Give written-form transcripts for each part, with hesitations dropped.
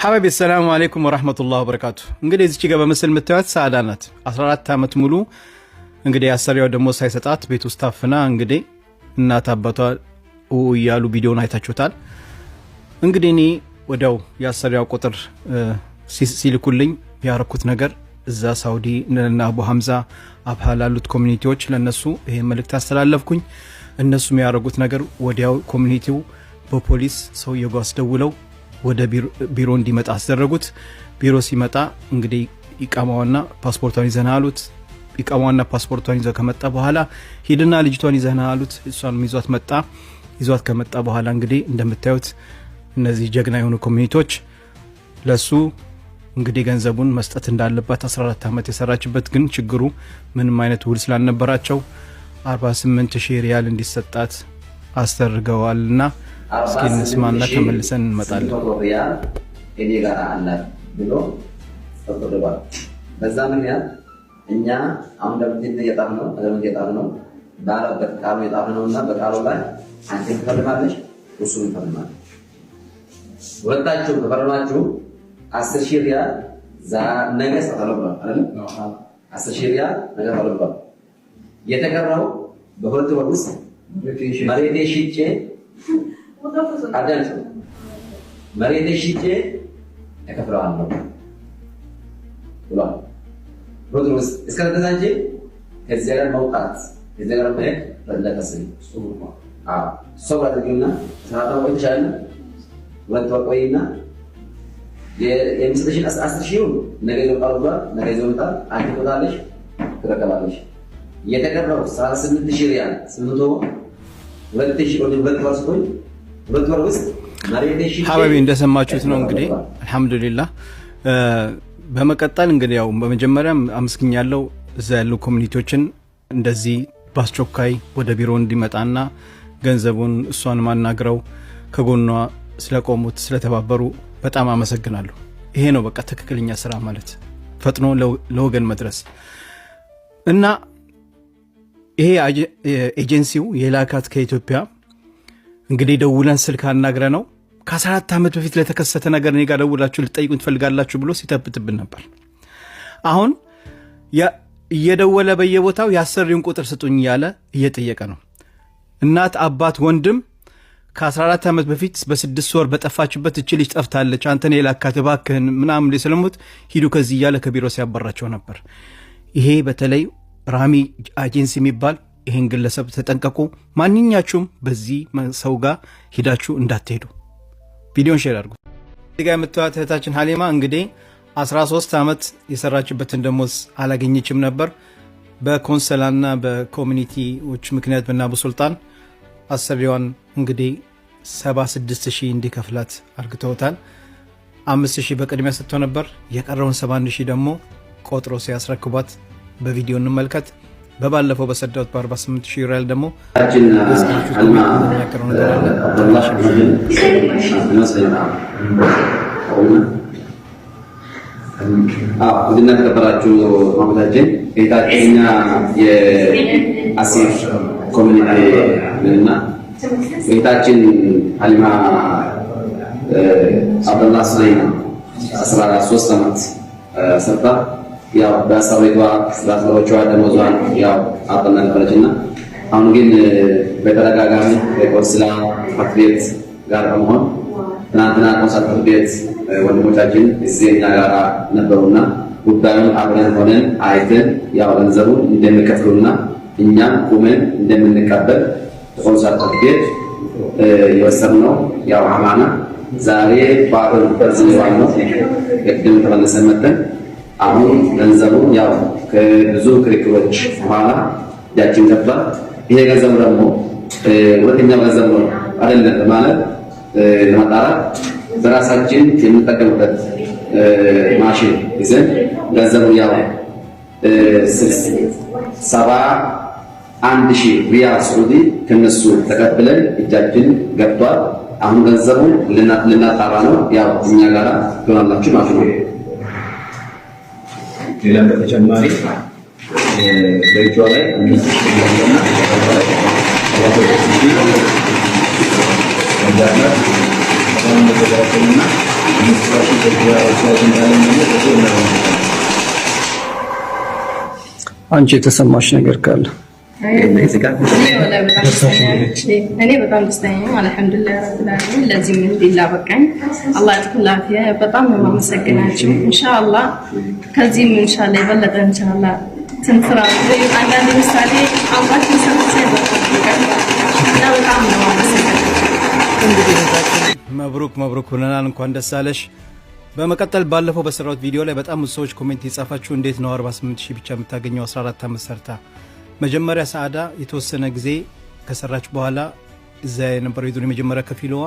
حبايبي السلام عليكم ورحمة الله وبركاته እንግዲህ እዚህ ጋር በመስል መታየት ሰዓዳ ናት 14 አመት ሙሉ እንግዲህ አሰሪያው ደሞ ሳይሰጣት ቤት ውስጥ ታፍና እንግዲህ እናት አባቷ ያሉ ቪዲዮን አይታችሁታል እንግዲህ እኔ ወዳው ያሰሪያው ቁጥር ሲልኩልኝ ያረኩት ነገር እዛ ሳውዲ እና አቡ ሐምዛ አብሃላሉት ኮሚኒቲዎች ለነሱ ይሄ መልእክት አስተላለፍኩኝ እነሱም ያረጉት ነገር ወዲያው ኮሚኒቲው በፖሊስ ሰው የጓስ ደውለው ወደ ቢሮ እንዲመጣ አስደረጉት ቢሮ ሲመጣ እንግዲህ ኢቃማውና ፓስፖርቷን ይዘና አሉት ኢቃማውና ፓስፖርቷን ይዘው ከመጣ በኋላ ሂድና ልጅቷን ይዘና አሉት እሷን ይዟት ከመጣ በኋላ እንግዲህ እንደምታዩት እነዚህ ጀግና የሆኑ ኮሚኒቲዎች ለሱ እንግዲህ ገንዘቡን መስጠት እንዳለባት 14 አመት የሰራችበት ግን ችግሩ ምንም አይነት ውል ስላልነበራቸው 48000 ሪያል እንዲሰጣት አስተርገዋልና እስኪን ስማና ተመልሰን እንመጣለን እኔ ጋር አለ ብሎ ተቆጥቷል በዛ ምን ያ እኛ አሁን ደብት የጣርነው ባለበት ቃሉ የጣርነውና በቃሉ ላይ አንተ ተፈርማለሽ እሱ ይፈርማል ወጣችሁ ተፈርማችሁ 10000 ሪያል ነገ ተፈርሟል አይደል 10000 ሪያል ነገ ተፈርሟል የተቀረው በሁለት ወር ውስጥ መሬቴ ሽጬ አዳልኩ መሬቴ ሽጬ እከፍለዋለሁ ብሏል ሮድሮስ እስከተዛንጂ ከዚህ ጋር መውጣት ከዚህ ጋር ማለት ለተሰኝ ሶባ አድርጊና ሰራታው ይቻላል ወጥቶቆይና የምስጥሽን 10000 ነገ ይወጣል ነገ ይወጣል አንቺ ትወጣለሽ ትረከባለሽ የተቀረው 38000 ሪያል 800 በጥወር ውስጥ ማሪቴሽ ሐባቢ እንደሰማችሁት ነው እንግዲህ አልহামዱሊላህ በመቀጠል እንግዲህ ያው በመጀመሪያ አመስግኛለሁ እዛ ያሉ ኮሚኒቲዎችን እንደዚህ ባስቾካይ ወደ ቢሮ እንዲመጣና ገንዘቡን እሷን ማናግረው ከጎኗ ስለቆሙት ስለተባበሩ በጣም አመሰግናለሁ ይሄ ነው በቃ ትክክለኛ ስራ ማለት ፈጥኖ ለወገን መድረስ እና ይሄ ኤጀንሲው የላካት ከኢትዮጵያ እንግዲህ ደውለን ስልክ አናግረ ነው ከ14 አመት በፊት ለተከሰተ ነገር እኔ ጋር ደውላችሁ ልጠይቁን ትፈልጋላችሁ ብሎ ሲተብትብን ነበር አሁን እየደወለ በየቦታው ያሰሪውን ቁጥር ስጡኝ ያለ እየጠየቀ ነው እናት አባት ወንድም ከ14 አመት በፊት በ6 ወር በጠፋችበት እቺ ልጅ ጠፍታለች አንተን የላካት ባክህን ምናምን ለሰለሙት ሂዱ ከዚህ ያለ ከቢሮ ሲያበራቸው ነበር ይሄ በተለይ ራሚ ኤጀንሲ የሚባል ይሄን ግለሰብ ተጠንቀቁ ማንኛችሁም በዚህ ሰው ጋር ሄዳችሁ እንዳትሄዱ ቪዲዮን ሼር አድርጉ እዚህ ጋር የምታዩት እህታችን ሐሊማ እንግዲህ 13 አመት የሰራችበትን ደሞዝ አላገኘችም ነበር በኮንሰላና በኮሚኒቲዎች ምክንያት በአቡ ሱልጣን አሰሪዋን እንግዲህ 76000 እንዲከፍላት አርግተውታል 5000 በቅድሚያ ሰጥቶ ነበር የቀረውን 71000 ደግሞ ቆጥሮ ሲያስረክቧት በቪዲዮ እንመልከት በባለፈው በሰደውት በ48000 ሪያል ደግሞ አልማ አብዱላህ እንግዲህ ተከበራችሁ ማሙታችን የታችኛ የአሲር ኮሚኒቲ እና የታችን አልማ አብዱላህ ስለይና 13 አመት ሰርታ ያው በአሰሪቷ ስራዎቿ ደሞዟን ያው አጥና ነበረችና አሁን ግን በተደጋጋሚ በቆስላ ፍርድ ጋር በመሆን ትናንትና ቆንስላ ፍርድ ቤት ወንድሞቻችን እዚህኛ ጋር ነበሩና ጉዳዩን አብረን ሆነን አይተን ያው ገንዘቡን እንደምንከፍሉና እኛም ቁመን እንደምንቀበል ቆንስላ ፍርድ ቤት የወሰነው ያው አማና ዛሬ ባሮን በዚህ ነው ቅድም ተመለሰን መጥተን አሁን ገንዘቡ ያው ከብዙ ክርክሮች በኋላ ያችን ገባ ይሄ ገንዘብ ደግሞ ወደኛ ገንዘብ ነው አይደለም ማለት ለማጣራት በራሳችን የምንጠቀምበት ማሽን ይዘን ገንዘቡ ያው 71000 ሪያል ሳዑዲ ከነሱ ተቀብለን እጃችን ገብቷል አሁን ገንዘቡ ልናጣራ ነው ያው እኛ ጋራ ትሆናላችሁ ማለት ነው ሌላም በተጨማሪ በእጇ ላይ እና አንቺ የተሰማሽ ነገር ካለ? እኔ በጣም ደስተኛ ነኝ። አልሐምዱሊላህ ረብል ዓለሚን ለዚህ ምን ቢላ በቃኝ። አላህ ያጥላፊያ በጣም ነው የማመሰግናችሁ። ኢንሻአላህ ከዚህም ኢንሻአላህ የበለጠ ኢንሻአላህ ትንፍራ አንዳንድ ምሳሌ አባችን ሰምተን በጣም ነው የማመሰግናችሁ። መብሩክ ብለናል። እንኳን ደስ አለሽ። በመቀጠል ባለፈው በሰራሁት ቪዲዮ ላይ በጣም ብዙ ሰዎች ኮሜንት የጻፋችሁ እንዴት ነው 48000 ብቻ የምታገኘው 14 ዓመት ሰርታ? መጀመሪያ ሰዓዳ የተወሰነ ጊዜ ከሰራች በኋላ እዛ የነበረው የዱር የመጀመሪያ ከፊልዋ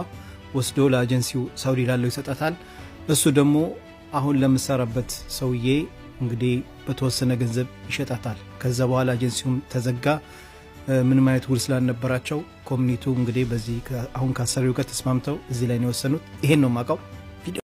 ወስዶ ለአጀንሲው ሳውዲ ላለው ይሰጣታል። እሱ ደግሞ አሁን ለምሰራበት ሰውዬ እንግዲህ በተወሰነ ገንዘብ ይሸጣታል። ከዛ በኋላ አጀንሲውም ተዘጋ። ምንም አይነት ውል ስላልነበራቸው ኮሚኒቲው እንግዲህ በዚህ አሁን ካሰሪው ጋር ተስማምተው እዚህ ላይ ነው የወሰኑት። ይሄን ነው የማውቀው።